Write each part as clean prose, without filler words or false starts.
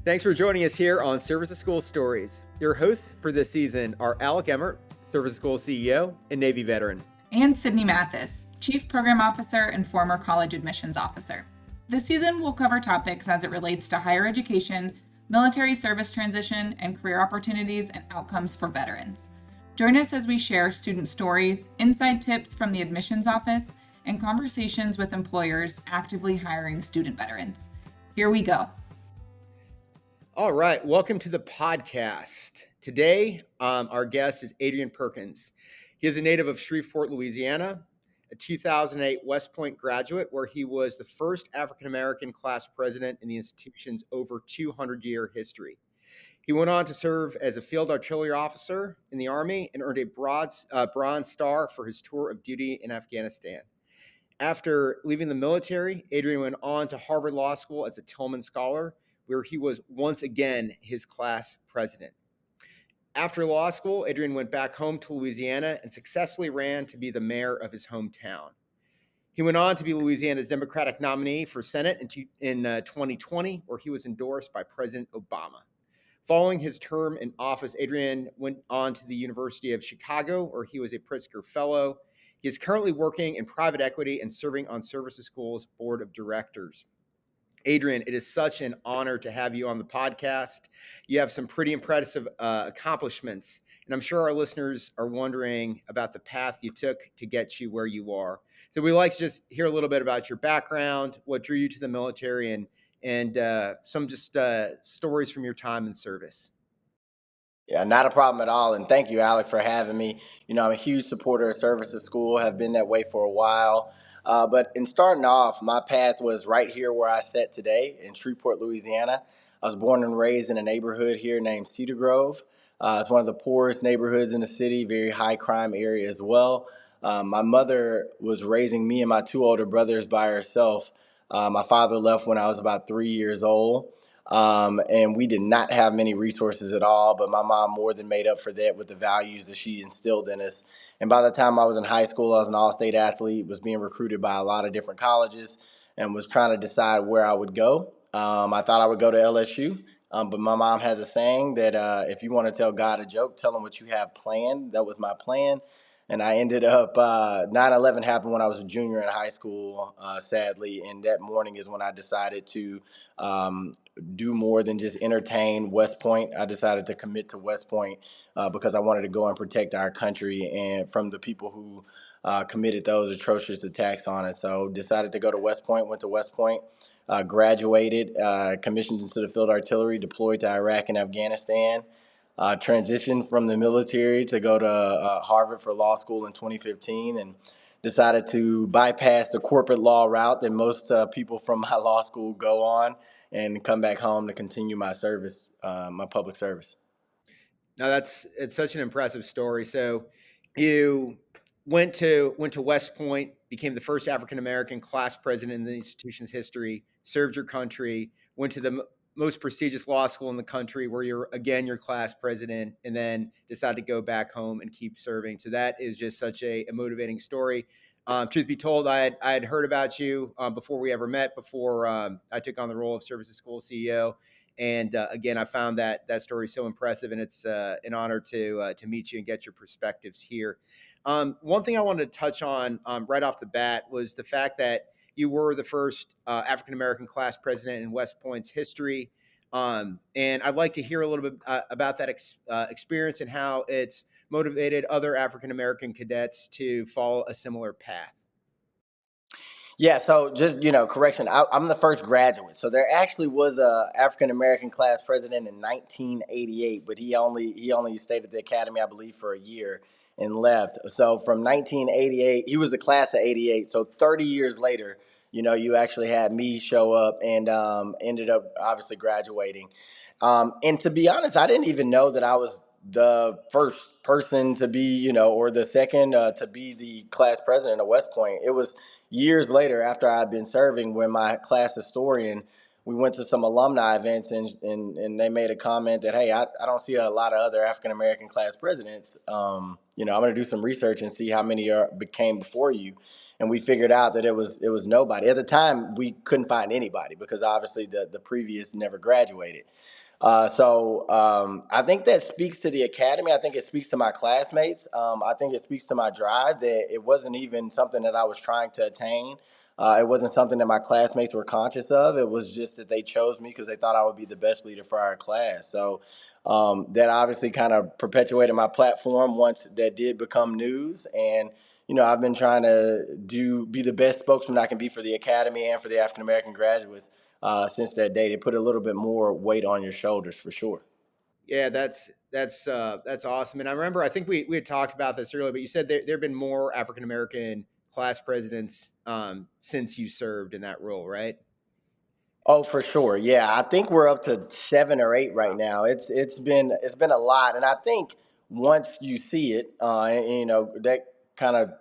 Thanks for joining us here on Service School Stories. Your hosts for this season are Alec Emmert, Service School CEO and Navy veteran, and Sydney Mathis, Chief Program Officer and former college admissions officer. This season will cover topics as it relates to higher education, military service transition, and career opportunities and outcomes for veterans. Join us as we share student stories, inside tips from the admissions office, and conversations with employers actively hiring student veterans. Here we go. All right, welcome to the podcast. Today, our guest is Adrian Perkins. He is a native of Shreveport, Louisiana, a 2008 West Point graduate where he was the first African-American class president in the institution's over 200-year history. He went on to serve as a field artillery officer in the Army and earned a Bronze Star for his tour of duty in Afghanistan. After leaving the military, Adrian went on to Harvard Law School as a Tillman Scholar, where he was once again his class president. After law school, Adrian went back home to Louisiana and successfully ran to be the mayor of his hometown. He went on to be Louisiana's Democratic nominee for Senate in 2020, where he was endorsed by President Obama. Following his term in office, Adrian went on to the University of Chicago, where he was a Pritzker Fellow. He is currently working in private equity and serving on Service School's board of directors. Adrian, it is such an honor to have you on the podcast. You have some pretty impressive accomplishments, and I'm sure our listeners are wondering about the path you took to get you where you are. So we'd like to just hear a little bit about your background, what drew you to the military, and some just stories from your time in service. Yeah, not a problem at all. And thank you, Alec, for having me. I'm a huge supporter of Services School, have been that way for a while. But in starting off, my path was right here where I sat today in Shreveport, Louisiana. I was born and raised in a neighborhood here named Cedar Grove. It's one of the poorest neighborhoods in the city, very high crime area as well. My mother was raising me and my two older brothers by herself. My father left when I was about 3 years old. And we did not have many resources at all, but my mom more than made up for that with the values that she instilled in us. And by the time I was in high school, I was an all-state athlete, was being recruited by a lot of different colleges, and was trying to decide where I would go. I thought I would go to LSU, but my mom has a saying that if you want to tell God a joke, tell him what you have planned. That was my plan. And I ended up, 9/11 happened when I was a junior in high school, sadly. And that morning is when I decided to do more than just entertain West Point. I decided to commit to West Point because I wanted to go and protect our country and from the people who committed those atrocious attacks on it. So decided to go to West Point, went to West Point, graduated, commissioned into the field artillery, deployed to Iraq and Afghanistan. Transitioned from the military to go to Harvard for law school in 2015 and decided to bypass the corporate law route that most people from my law school go on and come back home to continue my service, my public service. Now it's such an impressive story. So you went to West Point, became the first African American class president in the institution's history, served your country, went to the most prestigious law school in the country where you're again your class president, and then decided to go back home and keep serving. So that is just such a motivating story. Truth be told, I had heard about you before we ever met, before I took on the role of Services School CEO. And again, I found that story so impressive, and it's an honor to meet you and get your perspectives here. One thing I wanted to touch on right off the bat was the fact that you were the first African American class president in West Point's history, and I'd like to hear a little bit about that experience and how it's motivated other African American cadets to follow a similar path. Yeah, so just correction. I'm the first graduate. So there actually was a African American class president in 1988, but he only stayed at the academy, I believe, for a year and left. So from 1988, he was the class of '88. So 30 years later, you actually had me show up and ended up obviously graduating. And to be honest, I didn't even know that I was the first person to be, or the second to be the class president of West Point. It was years later after I'd been serving when my class historian, we went to some alumni events and they made a comment that, hey, I don't see a lot of other African-American class presidents, I'm going to do some research and see how many became before you. And we figured out that it was nobody. At the time, we couldn't find anybody because obviously the previous never graduated. So I think that speaks to the academy. I think it speaks to my classmates. I think it speaks to my drive that it wasn't even something that I was trying to attain. It wasn't something that my classmates were conscious of. It was just that they chose me because they thought I would be the best leader for our class. So that obviously kind of perpetuated my platform once that did become news. And I've been trying to be the best spokesman I can be for the academy and for the African American graduates since that day. They put a little bit more weight on your shoulders for sure. Yeah, that's awesome. And I remember, I think we had talked about this earlier, but you said there have been more African American class presidents since you served in that role, right? Oh, for sure. Yeah, I think we're up to 7 or 8 right Wow. now. It's been a lot, and I think once you see it, that kind of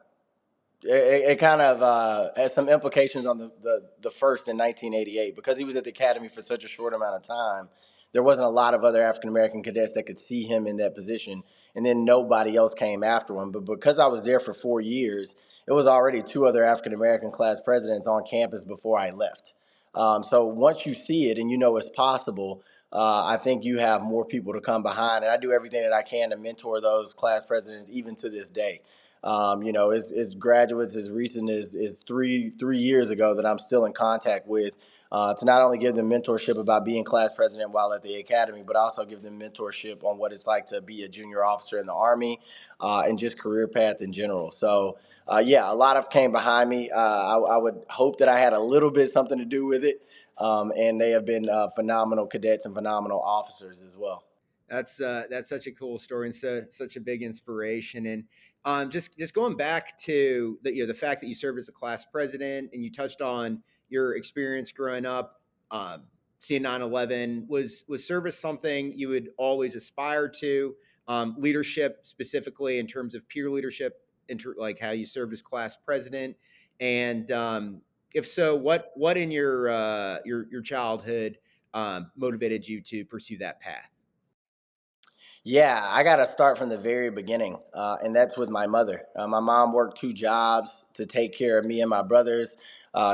it kind of has some implications on the first in 1988 because he was at the academy for such a short amount of time. There wasn't a lot of other African American cadets that could see him in that position, and then nobody else came after him. But because I was there for 4 years, it was already 2 other African American class presidents on campus before I left. So once you see it and you know it's possible, I think you have more people to come behind. And I do everything that I can to mentor those class presidents, even to this day. As graduates as recent as three years ago that I'm still in contact with, to not only give them mentorship about being class president while at the academy, but also give them mentorship on what it's like to be a junior officer in the Army and just career path in general. So, yeah, a lot of came behind me. I would hope that I had a little bit something to do with it. And they have been phenomenal cadets and phenomenal officers as well. That's such a cool story and such a big inspiration. And just going back to the fact that you served as a class president and you touched on your experience growing up, seeing 9/11, was service something you would always aspire to? Leadership specifically in terms of peer leadership, like how you served as class president, and if so, what in your childhood motivated you to pursue that path? Yeah, I got to start from the very beginning, and that's with my mother. My mom worked 2 jobs to take care of me and my brothers.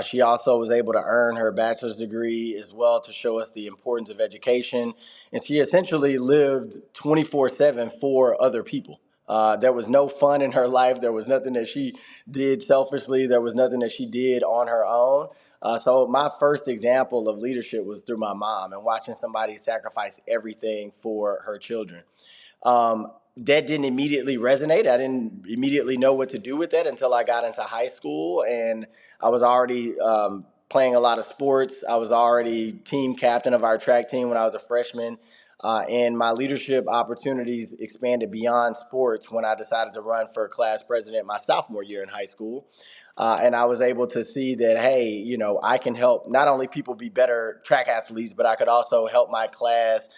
She also was able to earn her bachelor's degree as well to show us the importance of education. And she essentially lived 24/7 for other people. There was no fun in her life. There was nothing that she did selfishly. There was nothing that she did on her own. So my first example of leadership was through my mom and watching somebody sacrifice everything for her children. That didn't immediately resonate. I didn't immediately know what to do with that until I got into high school, and I was already playing a lot of sports. I was already team captain of our track team when I was a freshman. And my leadership opportunities expanded beyond sports when I decided to run for class president my sophomore year in high school. And I was able to see that, hey, I can help not only people be better track athletes, but I could also help my class,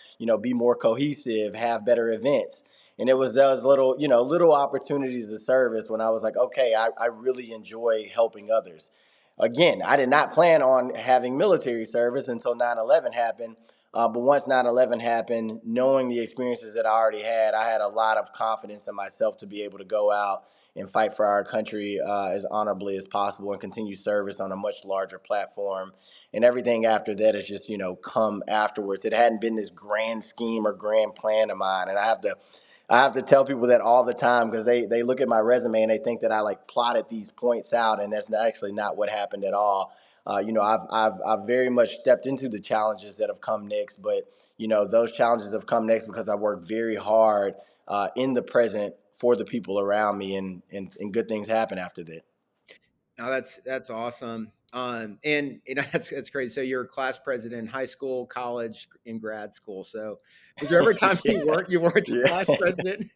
be more cohesive, have better events. And it was those little opportunities of service when I was like, okay, I really enjoy helping others. Again, I did not plan on having military service until 9/11 happened. But once 9/11 happened, knowing the experiences that I already had, I had a lot of confidence in myself to be able to go out and fight for our country as honorably as possible and continue service on a much larger platform. And everything after that has just, come afterwards. It hadn't been this grand scheme or grand plan of mine. And I have to tell people that all the time because they look at my resume and they think that I like plotted these points out, and that's actually not what happened at all. I've very much stepped into the challenges that have come next, but those challenges have come next because I worked very hard in the present for the people around me, and good things happen after that. No, that's awesome. And that's great. So you're a class president in high school, college, and grad school. So was there ever a time Yeah, you weren't the class yeah. president?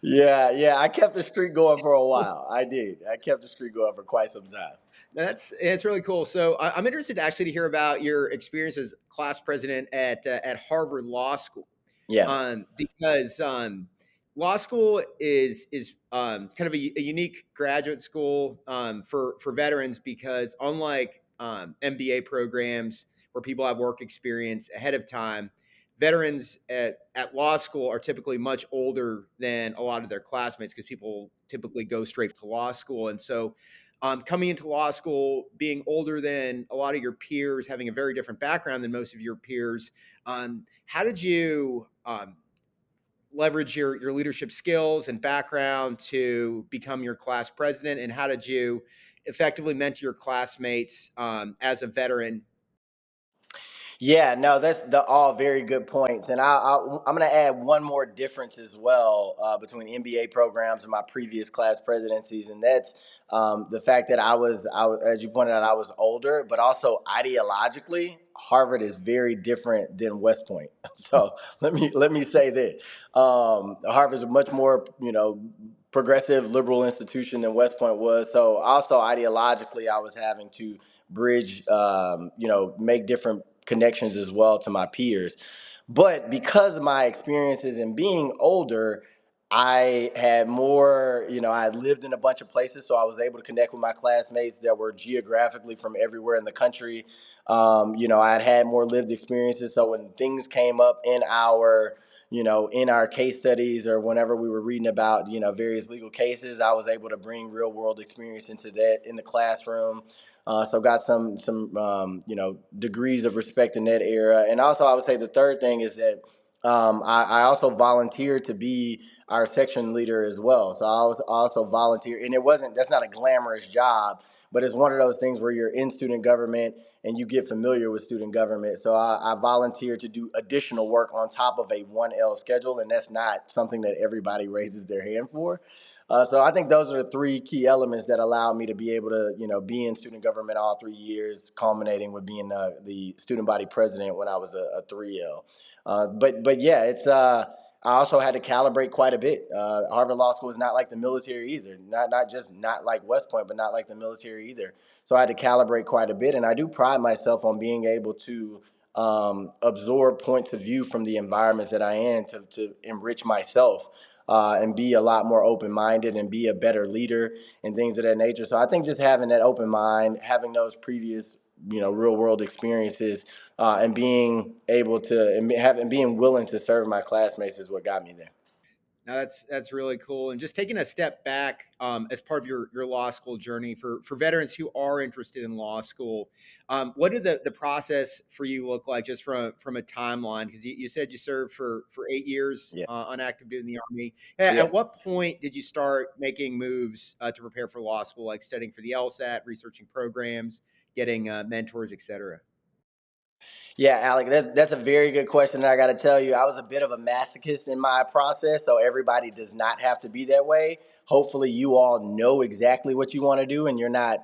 Yeah, yeah. I kept the streak going for a while. I did. I kept the streak going for quite some time. It's really cool. So I'm interested actually to hear about your experience as class president at Harvard Law School, Yeah. because law school is kind of a unique graduate school for veterans because unlike MBA programs where people have work experience ahead of time, veterans at law school are typically much older than a lot of their classmates because people typically go straight to law school. And so, coming into law school, being older than a lot of your peers, having a very different background than most of your peers, how did you leverage your leadership skills and background to become your class president? And how did you effectively mentor your classmates as a veteran? Yeah, no, that's all very good points, and I'm going to add one more difference as well between MBA programs and my previous class presidencies, and that's the fact that as you pointed out, I was older, but also ideologically, Harvard is very different than West Point. So let me say this: Harvard is a much more progressive liberal institution than West Point was. So also ideologically, I was having to bridge, make different connections as well to my peers. But because of my experiences in being older, I had more, I had lived in a bunch of places, so I was able to connect with my classmates that were geographically from everywhere in the country. I had more lived experiences, so when things came up in our case studies or whenever we were reading about, various legal cases, I was able to bring real world experience into that in the classroom. So got some degrees of respect in that era. And also, I would say the third thing is that I also volunteered to be our section leader as well. So I was also volunteer, and that's not a glamorous job, but it's one of those things where you're in student government and you get familiar with student government. So I volunteered to do additional work on top of a 1L schedule, and that's not something that everybody raises their hand for. So I think those are the three key elements that allowed me to be able to, be in student government all 3 years, culminating with being the student body president when I was a 3L. But yeah, I also had to calibrate quite a bit. Harvard Law School is not like the military either. Not just not like West Point, but not like the military either. So I had to calibrate quite a bit, and I do pride myself on being able to absorb points of view from the environments that I am to enrich myself and be a lot more open-minded and be a better leader and things of that nature. So I think just having that open mind, having those previous, real-world experiences, and being able to and being willing to serve my classmates is what got me there. Now that's really cool. And just taking a step back as part of your law school journey for veterans who are interested in law school, what did the process for you look like just from a timeline? Because you said you served for 8 years Yeah. on active duty in the Army. Yeah. At what point did you start making moves to prepare for law school, like studying for the LSAT, researching programs, getting mentors, etc.? Yeah, Alec, that's a very good question. And I got to tell you, I was a bit of a masochist in my process, so everybody does not have to be that way. Hopefully, you all know exactly what you want to do, and you're not,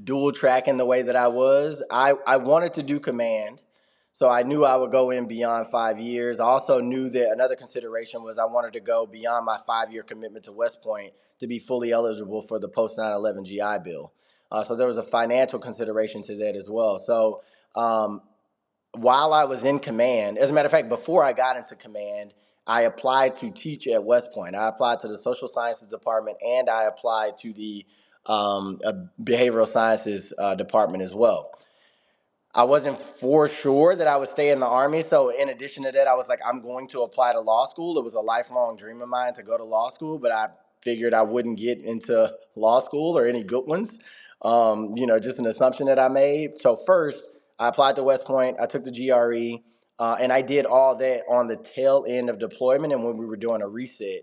dual tracking the way that I was. I wanted to do command, so I knew I would go in beyond 5 years. I also knew that another consideration was I wanted to go beyond my 5 year commitment to West Point to be fully eligible for the post 9/11 GI Bill. So there was a financial consideration to that as well. So. While I was in command, as a matter of fact, before I got into command, I applied to teach at West Point. I applied to the social sciences department and I applied to the behavioral sciences department as well. I wasn't for sure that I would stay in the Army. So, in addition to that, I was like, I'm going to apply to law school. It was a lifelong dream of mine to go to law school, but I figured I wouldn't get into law school or any good ones. Just an assumption that I made. So, first, I applied to West Point. I took the GRE, and I did all that on the tail end of deployment and when we were doing a reset.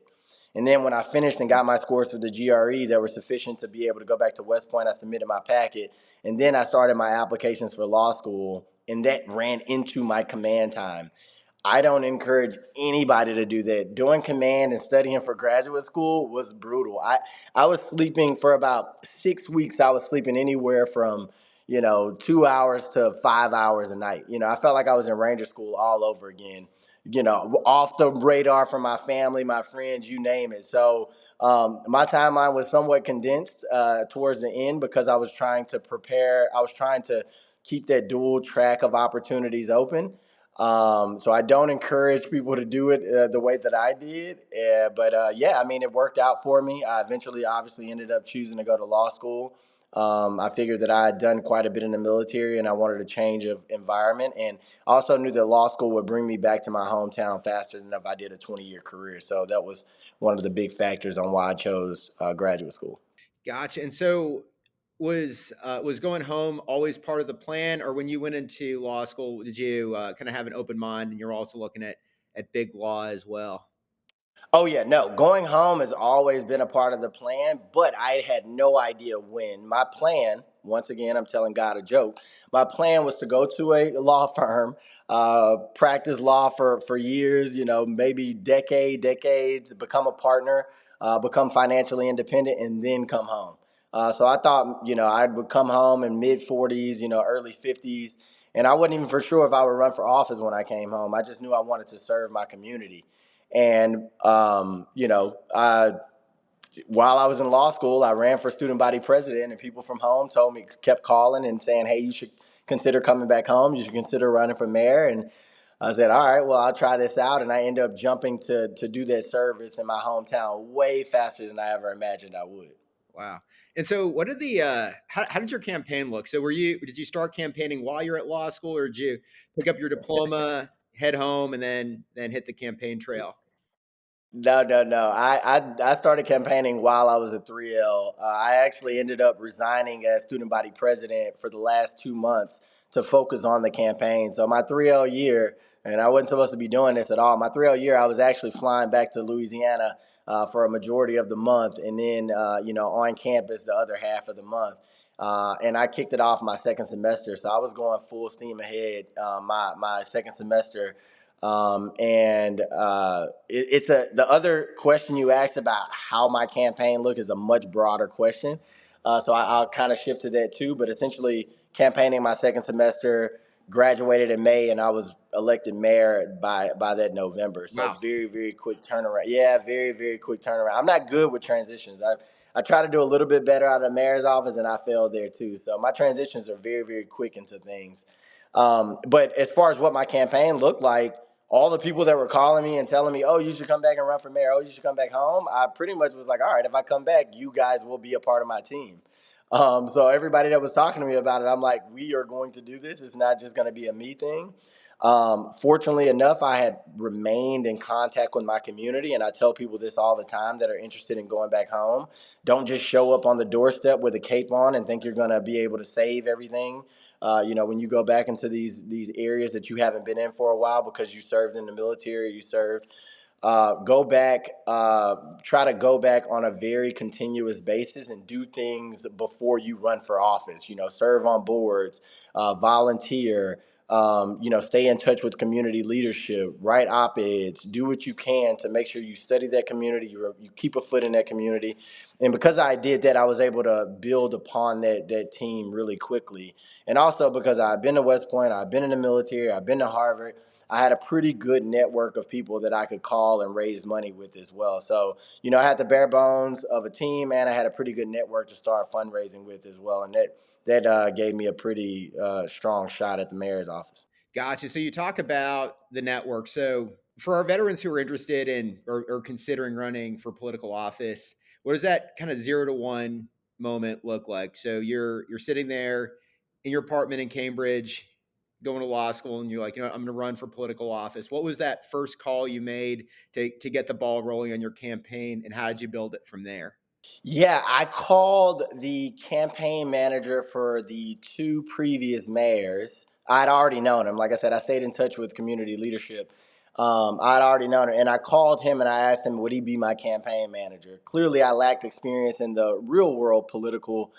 And then when I finished and got my scores for the GRE that were sufficient to be able to go back to West Point, I submitted my packet. And then I started my applications for law school, and that ran into my command time. I don't encourage anybody to do that. Doing command and studying for graduate school was brutal. I was sleeping for about 6 weeks. I was sleeping anywhere from 2 hours to 5 hours a night. I felt like I was in Ranger School all over again. Off the radar from my family, my friends, you name it. So my timeline was somewhat condensed towards the end because I was trying to prepare. I was trying to keep that dual track of opportunities open. So I don't encourage people to do it the way that I did. But yeah, I mean, it worked out for me. I eventually obviously ended up choosing to go to law school. I figured that I had done quite a bit in the military and I wanted a change of environment. And I also knew that law school would bring me back to my hometown faster than if I did a 20-year career. So that was one of the big factors on why I chose graduate school. Gotcha. And so was going home always part of the plan, or when you went into law school, did you kind of have an open mind and you're also looking at big law as well? Oh yeah, no. Going home has always been a part of the plan, but I had no idea when. My plan, once again, I'm telling God a joke. My plan was to go to a law firm, practice law for years, maybe decades, become a partner, become financially independent, and then come home. So I thought, I would come home in mid 40s, early 50s, and I wasn't even for sure if I would run for office when I came home. I just knew I wanted to serve my community. And, while I was in law school, I ran for student body president, and people from home kept calling and saying, hey, you should consider coming back home. You should consider running for mayor. And I said, all right, well, I'll try this out. And I ended up jumping to do that service in my hometown way faster than I ever imagined I would. Wow. And so what did the how did your campaign look? So did you start campaigning while you're at law school, or did you pick up your diploma, head home, and then hit the campaign trail? No, no, no. I started campaigning while I was a 3L. I actually ended up resigning as student body president for the last 2 months to focus on the campaign. So my 3L year, and I wasn't supposed to be doing this at all. My 3L year, I was actually flying back to Louisiana for a majority of the month, and then on campus the other half of the month. And I kicked it off my second semester, so I was going full steam ahead. My second semester. It's the other question you asked about how my campaign looked is a much broader question. I'll kind of shift to that too. But essentially, campaigning my second semester, graduated in May, and I was elected mayor by that November. So Wow. very very quick turnaround. Yeah, very very quick turnaround. I'm not good with transitions. I try to do a little bit better out of the mayor's office, and I failed there too. So my transitions are very very quick into things. But as far as what my campaign looked like, all the people that were calling me and telling me, oh, you should come back and run for mayor. Oh, you should come back home. I pretty much was like, all right, if I come back, you guys will be a part of my team. So everybody that was talking to me about it, I'm like, we are going to do this. It's not just going to be a me thing. Fortunately enough, I had remained in contact with my community, and I tell people this all the time that are interested in going back home. Don't just show up on the doorstep with a cape on and think you're going to be able to save everything. When you go back into these areas that you haven't been in for a while because you served in the military, you served. Go back, try to go back on a very continuous basis and do things before you run for office. Serve on boards, volunteer. Stay in touch with community leadership, write op-eds, do what you can to make sure you study that community, you keep a foot in that community. And because I did that, I was able to build upon that team really quickly. And also because I've been to West Point, I've been in the military, I've been to Harvard, I had a pretty good network of people that I could call and raise money with as well. So, I had the bare bones of a team, and I had a pretty good network to start fundraising with as well. And that gave me a pretty strong shot at the mayor's office. Gotcha. So you talk about the network. So for our veterans who are interested in or considering running for political office, what does that kind of 0 to 1 moment look like? So you're sitting there in your apartment in Cambridge, going to law school, and you're like, I'm going to run for political office. What was that first call you made to get the ball rolling on your campaign, and how did you build it from there? Yeah, I called the campaign manager for the two previous mayors. I'd already known him. Like I said, I stayed in touch with community leadership. I'd already known him, and I called him and I asked him, would he be my campaign manager? Clearly, I lacked experience in the real world political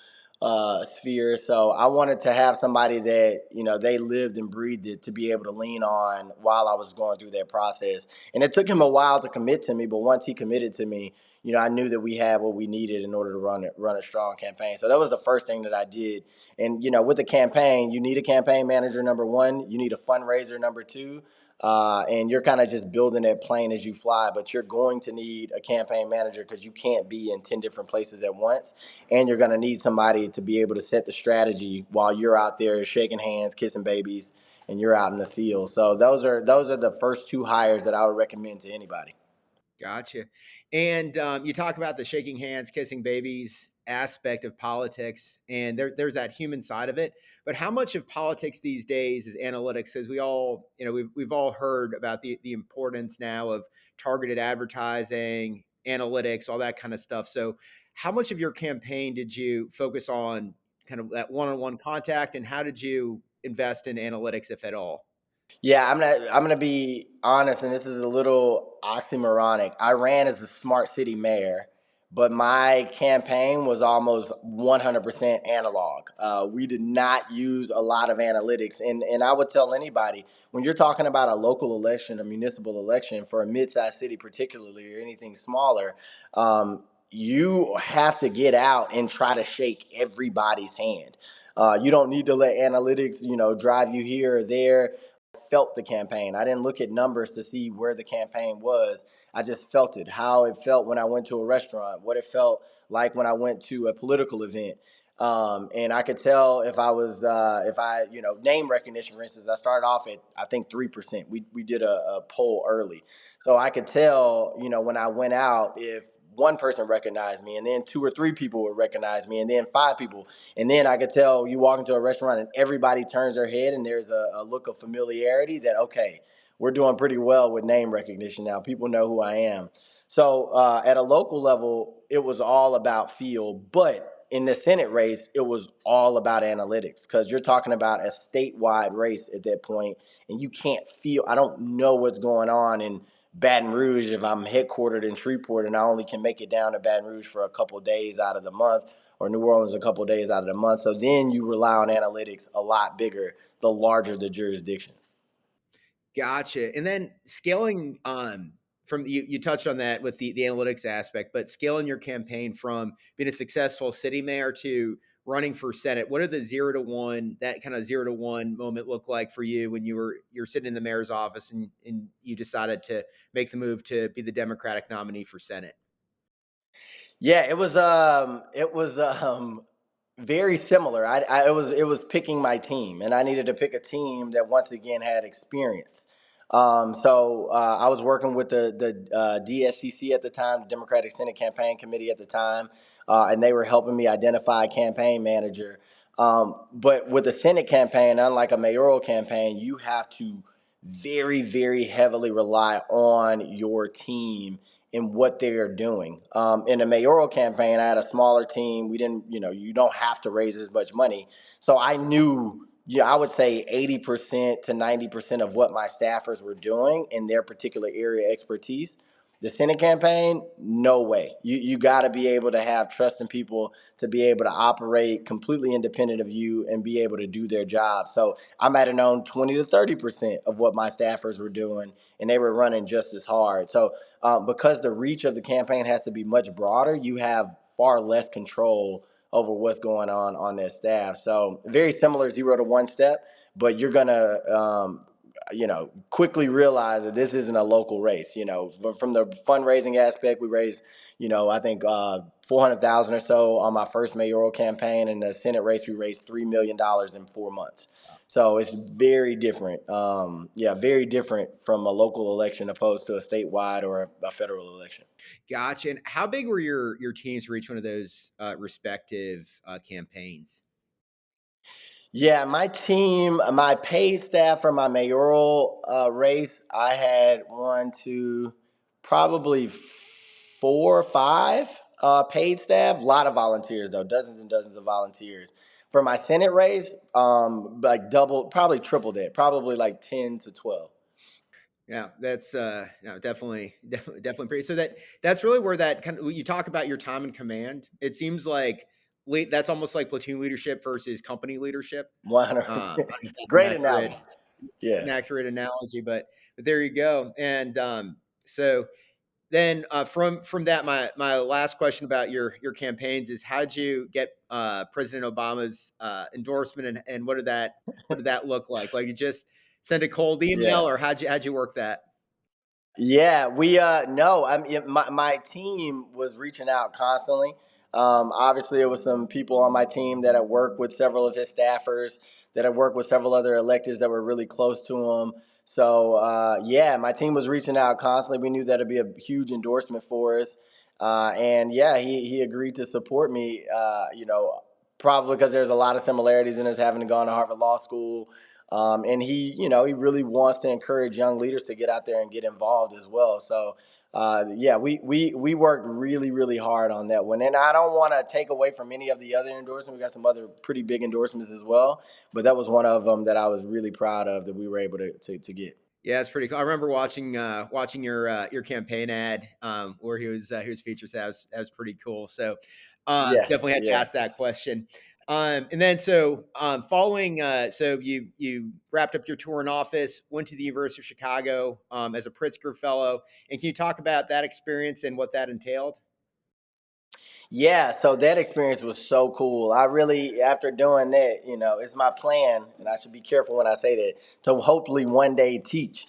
sphere, so I wanted to have somebody that they lived and breathed it to be able to lean on while I was going through that process. And it took him a while to commit to me, but once he committed to me, I knew that we had what we needed in order to run a strong campaign. So that was the first thing that I did. And with a campaign, you need a campaign manager, number one. You need a fundraiser, number two. And you're kind of just building that plane as you fly. But you're going to need a campaign manager because you can't be in 10 different places at once. And you're going to need somebody to be able to set the strategy while you're out there shaking hands, kissing babies, and you're out in the field. So those are the first two hires that I would recommend to anybody. Gotcha. And you talk about the shaking hands, kissing babies. aspect of politics, and there's that human side of it. But how much of politics these days is analytics? Because we all, we've all heard about the importance now of targeted advertising, analytics, all that kind of stuff. So, how much of your campaign did you focus on kind of that one-on-one contact, and how did you invest in analytics, if at all? Yeah, I'm gonna be honest, and this is a little oxymoronic. I ran as a smart city mayor, but my campaign was almost 100% analog. We did not use a lot of analytics, and I would tell anybody when you're talking about a local election, a municipal election for a mid-sized city, particularly or anything smaller. You have to get out and try to shake everybody's hand. You don't need to let analytics, drive you here or there. Felt the campaign. I didn't look at numbers to see where the campaign was. I just felt it, how it felt when I went to a restaurant, what it felt like when I went to a political event. And I could tell if I, name recognition, for instance, I started off at, I think, 3%. We did a poll early. So I could tell, when I went out, if one person recognized me and then two or three people would recognize me and then five people. And then I could tell you walk into a restaurant and everybody turns their head and there's a look of familiarity that, okay, we're doing pretty well with name recognition now. People know who I am. So at a local level, it was all about feel. But in the Senate race, it was all about analytics because you're talking about a statewide race at that point, and you can't feel. I don't know what's going on in Baton Rouge if I'm headquartered in Shreveport and I only can make it down to Baton Rouge for a couple of days out of the month, or New Orleans a couple of days out of the month. So then you rely on analytics a lot bigger the larger the jurisdiction. Gotcha. And then scaling from you touched on that with the analytics aspect, but scaling your campaign from being a successful city mayor to running for Senate. What did the 0 to 1, that kind of 0 to 1 moment look like for you when you're sitting in the mayor's office and you decided to make the move to be the Democratic nominee for Senate? Yeah, it was very similar. It was picking my team, and I needed to pick a team that once again had experience. So I was working with the DSCC at the time, the Democratic Senate Campaign Committee at the time, and they were helping me identify a campaign manager. But with the Senate campaign, unlike a mayoral campaign, you have to very, very heavily rely on your team in what they are doing. In a mayoral campaign, I had a smaller team. We didn't, you don't have to raise as much money. So I knew, yeah, I would say 80% to 90% of what my staffers were doing in their particular area expertise. The Senate campaign, no way. You got to be able to have trust in people to be able to operate completely independent of you and be able to do their job. So I might have known 20 to 30% of what my staffers were doing, and they were running just as hard. So because the reach of the campaign has to be much broader, you have far less control over what's going on their staff. So very similar 0 to 1 step, but you're gonna quickly realize that this isn't a local race. From the fundraising aspect, we raised, I think 400,000 or so on my first mayoral campaign. In the Senate race, we raised $3 million in 4 months. So it's very different. Very different from a local election opposed to a statewide or a federal election. Gotcha. And how big were your teams for each one of those respective campaigns? Yeah, my team, my paid staff for my mayoral race, I had one, two, probably four or five paid staff. A lot of volunteers, though, dozens and dozens of volunteers. For my Senate race, like double, probably tripled it, probably like 10 to 12. Yeah, that's no, definitely pretty. So that's really where that kind of, you talk about your time in command. It seems like that's almost like platoon leadership versus company leadership. I 100%. don't know if that's Great analogy. an Yeah. accurate analogy, but there you go. And so then from that, my last question about your campaigns is, how did you get President Obama's endorsement, and what did that look like? Like, you just send a cold email, Yeah. or how'd you work that? Yeah, we no, I mean my team was reaching out constantly. Obviously, there was some people on my team that had worked with several of his staffers, that had worked with several other electeds that were really close to him. So yeah, my team was reaching out constantly. We knew that'd be a huge endorsement for us. And yeah, he agreed to support me. Probably because there's a lot of similarities in us having gone to Harvard Law School. And he really wants to encourage young leaders to get out there and get involved as well. So, yeah, we worked really, really hard on that one. And I don't want to take away from any of the other endorsements. We got some other pretty big endorsements as well. But that was one of them that I was really proud of that we were able to get. Yeah, it's pretty cool. I remember watching your campaign ad where he was featured. So that was pretty cool. So Yeah, definitely had to yeah. ask that question. And then following so you wrapped up your tour in office, went to the University of Chicago as a Pritzker fellow, and can you talk about that experience and what that entailed? Yeah, so that experience was so cool. I really, after doing that, it's my plan, and I should be careful when I say that, to hopefully one day teach,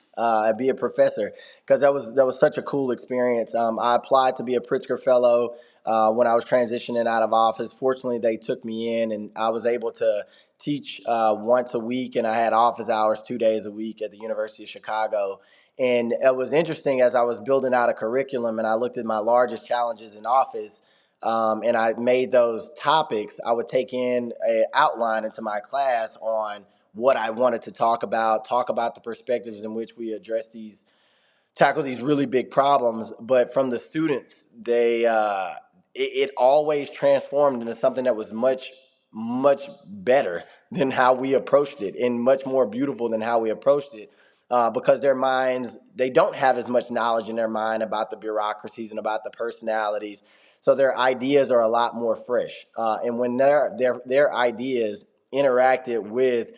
be a professor, because that was such a cool experience. I applied to be a Pritzker Fellow when I was transitioning out of office. Fortunately, they took me in, and I was able to teach once a week, and I had office hours 2 days a week at the University of Chicago. And it was interesting as I was building out a curriculum, and I looked at my largest challenges in office, and I made those topics. I would take in an outline into my class on what I wanted to talk about the perspectives in which we address these tackle these really big problems. But from the students, it always transformed into something that was much better than how we approached it, and much more beautiful than how we approached it. Because their minds, they don't have as much knowledge in their mind about the bureaucracies and about the personalities, so their ideas are a lot more fresh. And when their ideas interacted with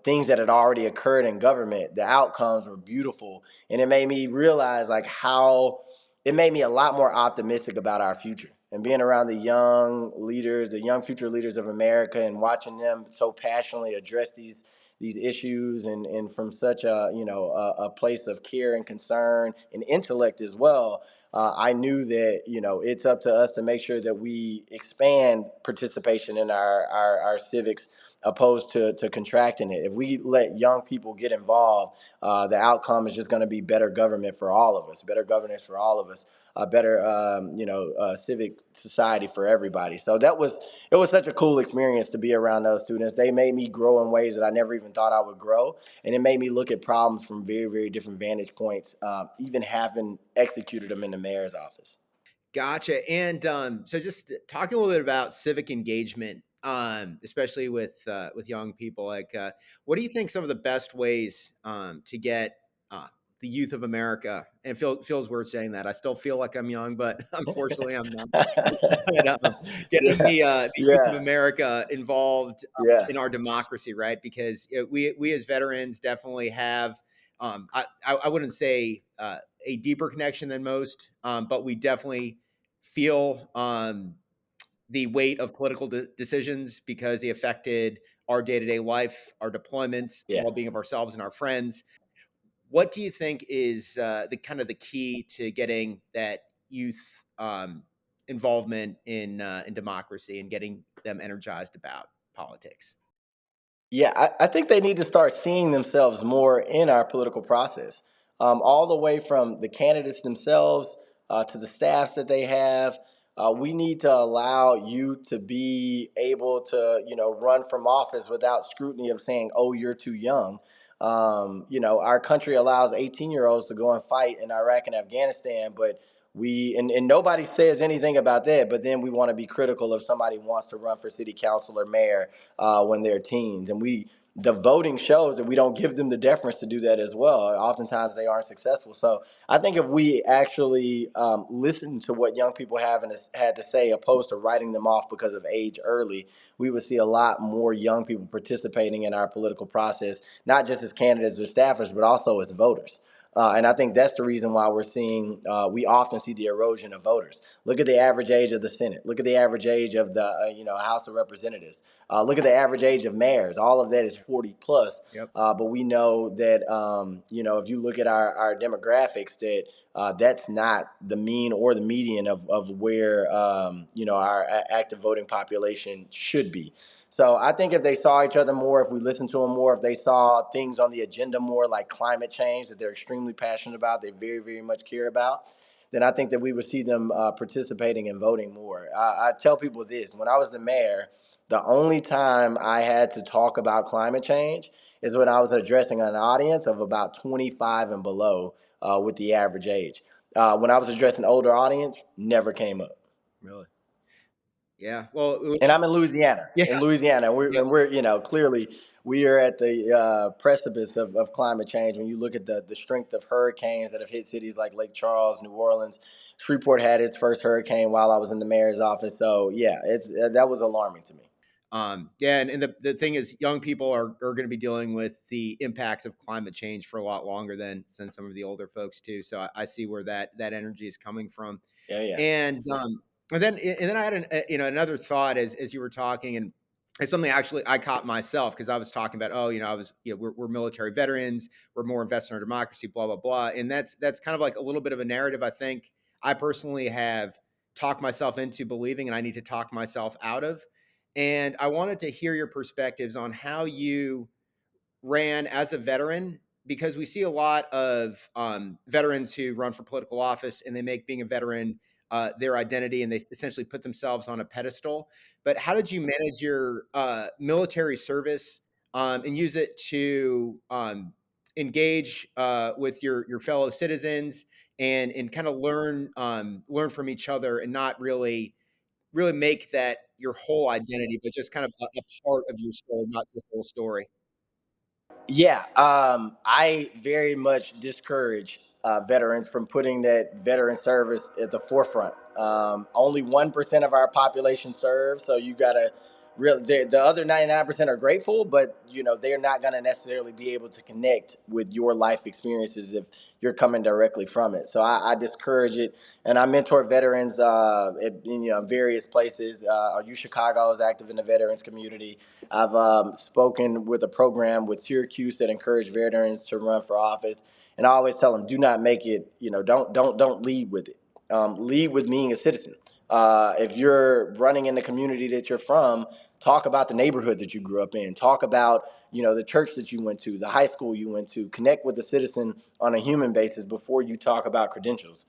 things that had already occurred in government, the outcomes were beautiful. And it made me realize like how it made me a lot more optimistic about our future, and being around the young leaders, the young future leaders of America, and watching them so passionately address these issues, and from such a place of care and concern and intellect as well. I knew that it's up to us to make sure that we expand participation in our civics, opposed to contracting it. If we let young people get involved, the outcome is just going to be better government for all of us, better governance for all of us, a better civic society for everybody. So it was such a cool experience to be around those students. They made me grow in ways that I never even thought I would grow, and it made me look at problems from very, very different vantage points, even having executed them in the mayor's office. Gotcha. And so just talking a little bit about civic engagement, especially with young people, like what do you think some of the best ways to get the youth of America? And feels weird saying that. I still feel like I'm young, but unfortunately I'm not. But, getting Yeah, the youth of yeah, America involved yeah, in our democracy, right? Because we as veterans definitely have. I wouldn't say a deeper connection than most, but we definitely feel the weight of political decisions because they affected our day to day life, our deployments, the yeah. well being of ourselves and our friends. What do you think is the kind of the key to getting that youth involvement in democracy and getting them energized about politics? Yeah, I think they need to start seeing themselves more in our political process, all the way from the candidates themselves to the staffs that they have. We need to allow you to be able to, run from office without scrutiny of saying, "Oh, you're too young." Our country allows 18-year-olds to go and fight in Iraq and Afghanistan, but and nobody says anything about that. But then we want to be critical if somebody wants to run for city council or mayor when they're teens. And the voting shows that we don't give them the deference to do that as well. Oftentimes they aren't successful. So I think if we actually listen to what young people had to say, opposed to writing them off because of age early, we would see a lot more young people participating in our political process, not just as candidates or staffers, but also as voters. And I think that's the reason why we often see the erosion of voters. Look at the average age of the Senate. Look at the average age of the House of Representatives. Look at the average age of mayors. All of that is 40 plus. Yep. But we know that if you look at our demographics, that that's not the mean or the median of where our active voting population should be. So I think if they saw each other more, if we listened to them more, if they saw things on the agenda more, like climate change that they're extremely passionate about, they very, very much care about, then I think that we would see them participating and voting more. I tell people this: when I was the mayor, the only time I had to talk about climate change is when I was addressing an audience of about 25 and below with the average age. When I was addressing older audience, never came up. Really? Yeah. Well, And I'm in Louisiana. yeah. In Louisiana, Yeah. we're clearly we are at the precipice of climate change. When you look at the strength of hurricanes that have hit cities like Lake Charles, New Orleans, Shreveport had its first hurricane while I was in the mayor's office. So yeah, it's that was alarming to me. Yeah, and the thing is, young people are going to be dealing with the impacts of climate change for a lot longer than some of the older folks too. So I see where that energy is coming from, Yeah, yeah. and and then I had another thought as you were talking, and it's something actually I caught myself because I was talking about I was we're military veterans, we're more invested in our democracy, blah blah blah, and that's kind of like a little bit of a narrative I think I personally have talked myself into believing, and I need to talk myself out of. And I wanted to hear your perspectives on how you ran as a veteran, because we see a lot of veterans who run for political office and they make being a veteran their identity, and they essentially put themselves on a pedestal. But how did you manage your military service and use it to engage with your fellow citizens and kind of learn from each other and not really make that your whole identity, but just kind of a part of your story, not your whole story? Yeah, I very much discourage veterans from putting that veteran service at the forefront. Only 1% of our population serves, so you gotta really the other 99% are grateful, but they're not gonna necessarily be able to connect with your life experiences if you're coming directly from it. So I discourage it, and I mentor veterans at various places. UChicago is active in the veterans community. I've spoken with a program with Syracuse that encourage veterans to run for office, and I always tell them, do not make it. Don't lead with it. Lead with being a citizen. If you're running in the community that you're from, talk about the neighborhood that you grew up in. Talk about the church that you went to, the high school you went to. Connect with the citizen on a human basis before you talk about credentials,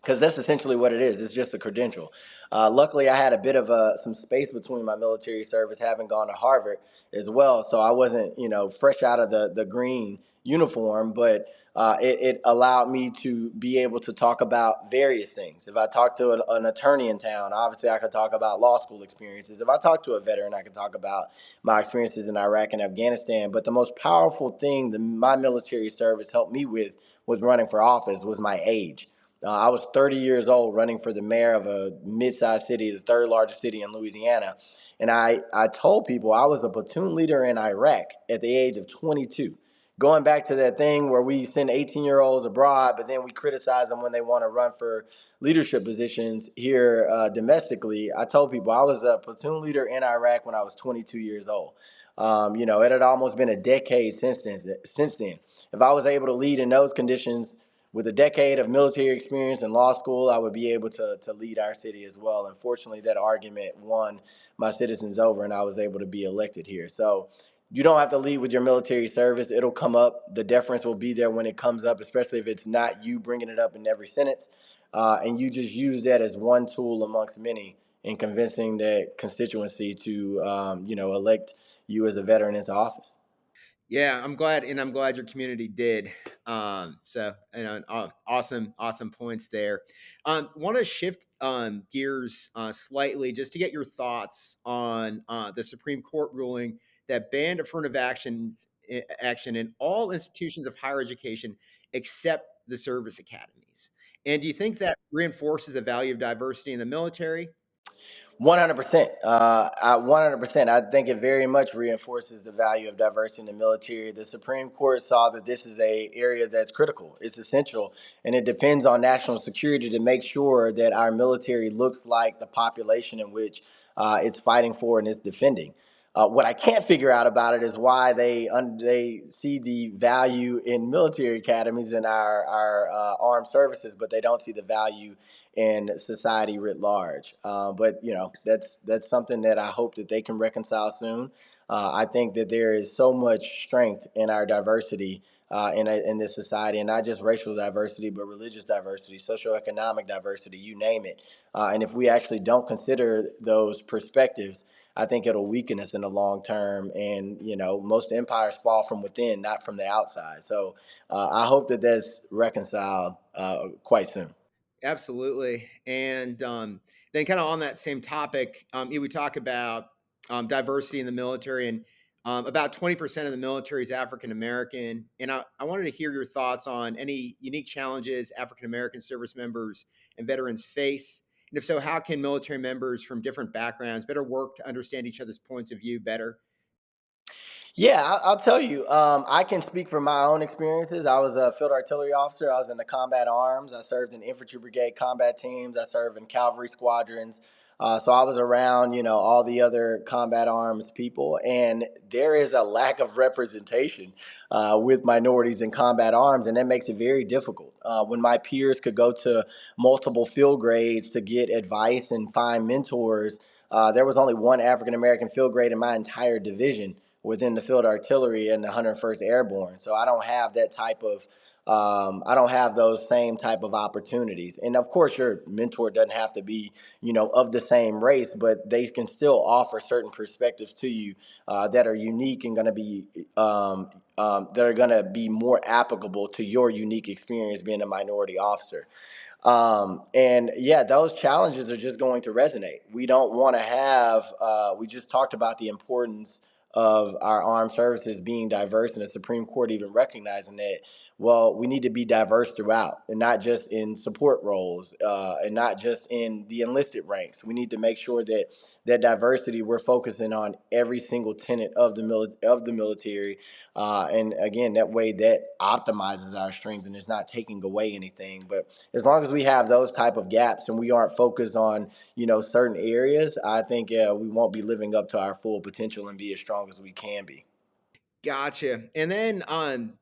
because that's essentially what it is. It's just a credential. Luckily, I had a bit of some space between my military service, having gone to Harvard as well, so I wasn't, fresh out of the green uniform, but it allowed me to be able to talk about various things. If I talk to an attorney in town, obviously I could talk about law school experiences. If I talk to a veteran, I can talk about my experiences in Iraq and Afghanistan. But the most powerful thing that my military service helped me with running for office was my age. I was 30 years old running for the mayor of a mid-sized city, the third largest city in Louisiana. And I told people I was a platoon leader in Iraq at the age of 22. Going back to that thing where we send 18-year-olds abroad, but then we criticize them when they want to run for leadership positions here domestically. I told people I was a platoon leader in Iraq when I was 22 years old. It had almost been a decade since then. If I was able to lead in those conditions with a decade of military experience in law school, I would be able to lead our city as well. Unfortunately, that argument won my citizens over, and I was able to be elected here. So you don't have to lead with your military service. It'll come up. The deference will be there when it comes up, especially if it's not you bringing it up in every sentence. And you just use that as one tool amongst many in convincing that constituency to, elect you as a veteran into office. Yeah, I'm glad your community did. So awesome points there. Want to shift gears slightly just to get your thoughts on the Supreme Court ruling that banned affirmative action in all institutions of higher education except the service academies. And do you think that reinforces the value of diversity in the military? 100%. 100%. I think it very much reinforces the value of diversity in the military. The Supreme Court saw that this is a area that's critical. It's essential, and it depends on national security to make sure that our military looks like the population in which it's fighting for and it's defending. What I can't figure out about it is why they see the value in military academies and our armed services, but they don't see the value in society writ large. But that's something that I hope that they can reconcile soon. I think that there is so much strength in our diversity in this society, and not just racial diversity, but religious diversity, socioeconomic diversity, you name it. And if we actually don't consider those perspectives, I think it'll weaken us in the long term. And most empires fall from within, not from the outside. So I hope that that's reconciled quite soon. Absolutely. And then, kind of on that same topic, we talk about diversity in the military, and about 20% of the military is African American. And I wanted to hear your thoughts on any unique challenges African American service members and veterans face. And if so, how can military members from different backgrounds better work to understand each other's points of view better? Yeah, I'll tell you. I can speak from my own experiences. I was a field artillery officer. I was in the combat arms. I served in infantry brigade combat teams. I served in cavalry squadrons. So I was around, all the other combat arms people, and there is a lack of representation with minorities in combat arms, and that makes it very difficult. When my peers could go to multiple field grades to get advice and find mentors, there was only one African American field grade in my entire division within the field artillery and the 101st Airborne. So I don't have that type of, I don't have those same type of opportunities. And of course, your mentor doesn't have to be, of the same race, but they can still offer certain perspectives to you that are unique and going to be, that are going to be more applicable to your unique experience being a minority officer. And yeah, those challenges are just going to resonate. We don't want to have, we just talked about the importance of our armed services being diverse, and the Supreme Court even recognizing that. Well, we need to be diverse throughout, and not just in support roles, and not just in the enlisted ranks. We need to make sure that that diversity, we're focusing on every single tenet of the military, and again, that way that optimizes our strength and is not taking away anything. But as long as we have those type of gaps and we aren't focused on certain areas, I think we won't be living up to our full potential and be as strong as we can be. Gotcha. And then,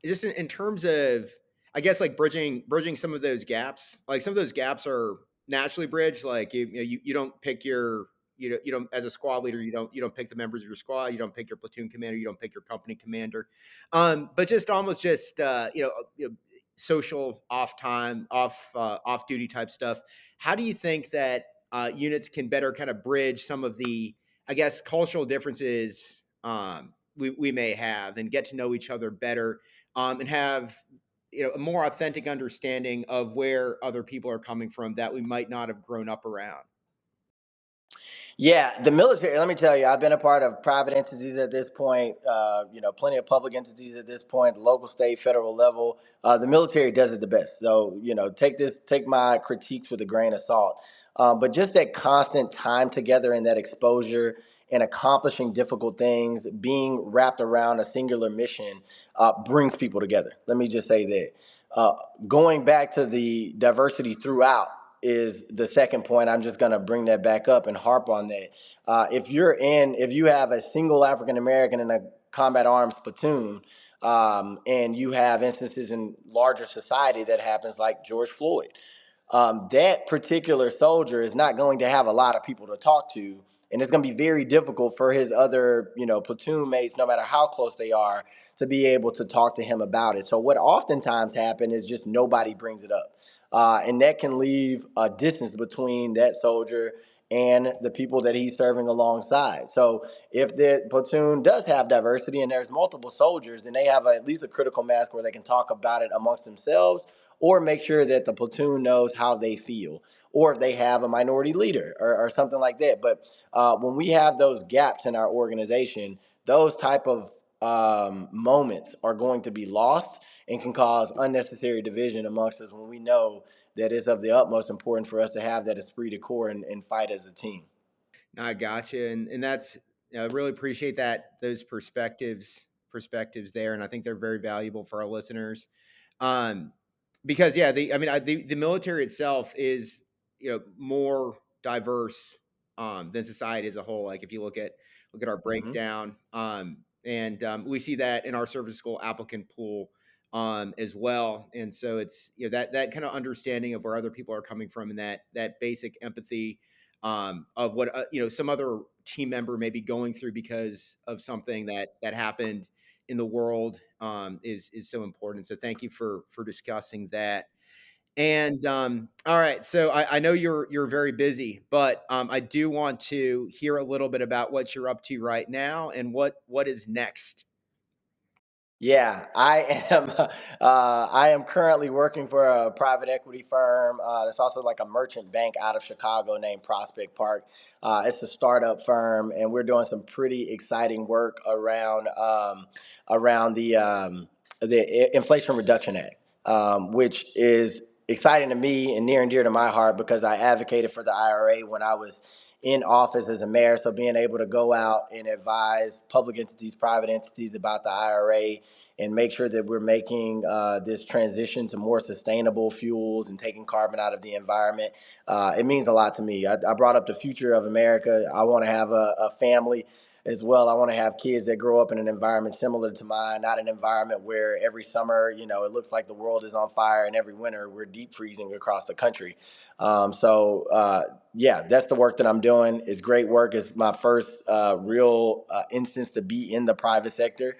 just in terms of, I guess, like bridging some of those gaps. Like, some of those gaps are naturally bridged. Like, you don't pick your, you don't, as a squad leader, you don't pick the members of your squad. You don't pick your platoon commander. You don't pick your company commander. But just almost just social off time, off duty type stuff. How do you think that units can better kind of bridge some of the, I guess, cultural differences we may have, and get to know each other better, and have a more authentic understanding of where other people are coming from that we might not have grown up around? Yeah, the military. Let me tell you, I've been a part of private entities at this point. Plenty of public entities at this point, local, state, federal level. The military does it the best. So take my critiques with a grain of salt. But just that constant time together and that exposure and accomplishing difficult things, being wrapped around a singular mission, brings people together. Let me just say that. Uh, Going back to the diversity throughout is the second point. I'm just going to bring that back up and harp on that. If you have a single African American in a combat arms platoon, and you have instances in larger society that happens, like George Floyd, that particular soldier is not going to have a lot of people to talk to, and it's going to be very difficult for his other platoon mates, no matter how close they are, to be able to talk to him about it. So what oftentimes happens is just nobody brings it up, and that can leave a distance between that soldier and the people that he's serving alongside. So if the platoon does have diversity and there's multiple soldiers, then they have at least a critical mass where they can talk about it amongst themselves, or make sure that the platoon knows how they feel, or if they have a minority leader, or something like that. But when we have those gaps in our organization, those type of moments are going to be lost and can cause unnecessary division amongst us, when we know that it's of the utmost importance for us to have that esprit de corps and fight as a team. I got you, and that's, I really appreciate those perspectives there, and I think they're very valuable for our listeners. Um, because yeah, the military itself is more diverse than society as a whole. Like, if you look at look at our breakdown. And we see that in our service school applicant pool as well. And so it's, that kind of understanding of where other people are coming from, and that basic empathy of what, some other team member may be going through because of something that happened in the world is so important. So thank you for discussing that. And all right, so I know you're very busy, but I do want to hear a little bit about what you're up to right now and what is next. Yeah, I am. I am currently working for a private equity firm. That's also like a merchant bank out of Chicago named Prospect Park. It's a startup firm, and we're doing some pretty exciting work around the Inflation Reduction Act, which is exciting to me and near and dear to my heart because I advocated for the IRA when I was in office as a mayor. So being able to go out and advise public entities, private entities about the IRA and make sure that we're making this transition to more sustainable fuels and taking carbon out of the environment, it means a lot to me. I brought up the future of America. I want to have a family as well. I want to have kids that grow up in an environment similar to mine, not an environment where every summer, it looks like the world is on fire, and every winter we're deep freezing across the country. Yeah, that's the work that I'm doing. It's great work. It's my first real instance to be in the private sector,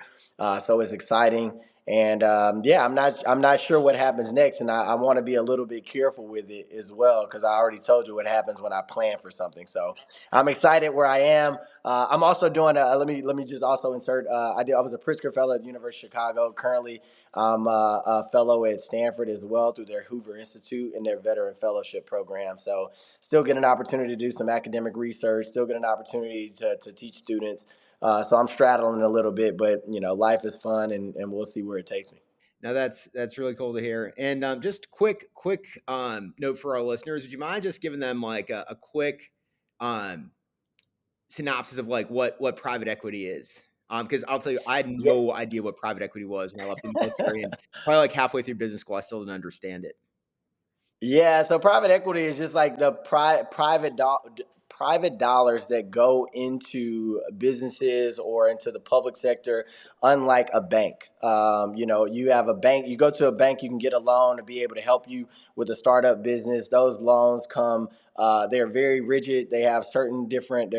so it's exciting. And yeah, I'm not sure what happens next, and I want to be a little bit careful with it as well because I already told you what happens when I plan for something. So I'm excited where I am. I'm also doing. Let me just also insert. I was a Pritzker fellow at the University of Chicago. Currently, I'm a fellow at Stanford as well through their Hoover Institute and their Veteran Fellowship program. So still get an opportunity to do some academic research. Still get an opportunity to teach students. So I'm straddling a little bit, but life is fun, and we'll see where it takes me. Now that's really cool to hear. And just quick note for our listeners: would you mind just giving them like a quick synopsis of like what private equity is? Because I'll tell you, I had Yeah. no idea what private equity was when I left the military, and probably like halfway through business school, I still didn't understand it. Yeah, so private equity is just like the private dollars that go into businesses or into the public sector, unlike a bank. You have a bank, you go to a bank, you can get a loan to be able to help you with a startup business. Those loans come, they're very rigid. They have certain different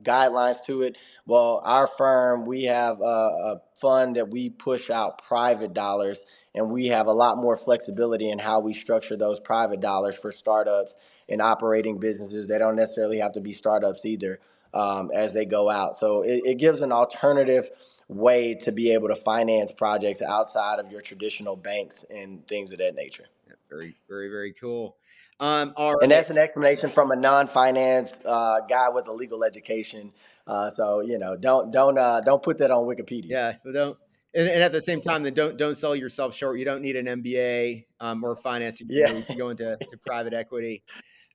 guidelines to it. Well, our firm, we have a fund that we push out private dollars, and we have a lot more flexibility in how we structure those private dollars for startups and operating businesses. They don't necessarily have to be startups either as they go out. So it gives an alternative way to be able to finance projects outside of your traditional banks and things of that nature. Yeah, very, very, very cool. All And right. that's an explanation from a non-finance guy with a legal education. So don't put that on Wikipedia. Yeah, but don't. And at the same time, then don't sell yourself short. You don't need an MBA or a finance Yeah, degree to go into private equity.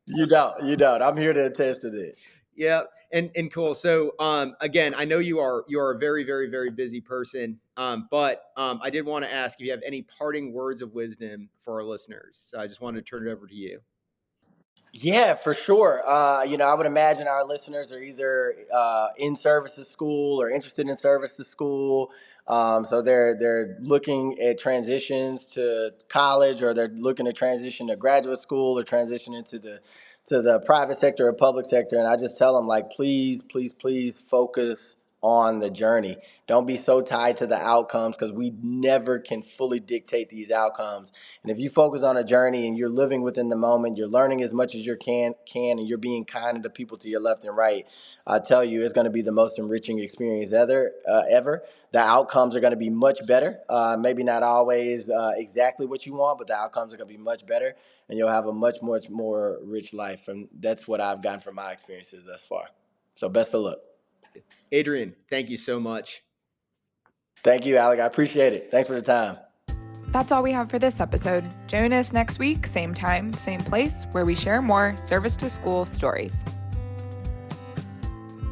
you don't. You don't. I'm here to attest to this. Yeah, and cool. So again, I know you are a very, very, very busy person. But I did want to ask if you have any parting words of wisdom for our listeners. So I just wanted to turn it over to you. Yeah, for sure. I would imagine our listeners are either in service to school or interested in service to school. So they're looking at transitions to college, or they're looking to transition to graduate school, or transition into the private sector or public sector. And I just tell them, like, please, please, please focus on the journey. Don't be so tied to the outcomes, because we never can fully dictate these outcomes. And if you focus on a journey and you're living within the moment, you're learning as much as you can, and you're being kind to people to your left and right, I tell you, it's going to be the most enriching experience ever. The outcomes are going to be much better. Maybe not always exactly what you want, but the outcomes are going to be much better, and you'll have a much more rich life. And that's what I've gotten from my experiences thus far. So best of luck. Adrian, thank you so much. Thank you, Alec. I appreciate it. Thanks for the time. That's all we have for this episode. Join us next week, same time, same place, where we share more Service to School stories.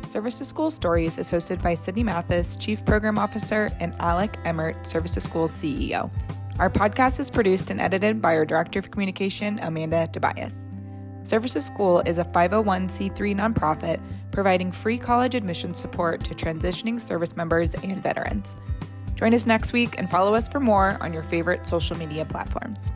Service to School Stories is hosted by Sydney Mathis, Chief Program Officer, and Alec Emmert, Service to School CEO. Our podcast is produced and edited by our Director of Communication, Amanda Tobias. Service to School is a 501c3 nonprofit providing free college admission support to transitioning service members and veterans. Join us next week and follow us for more on your favorite social media platforms.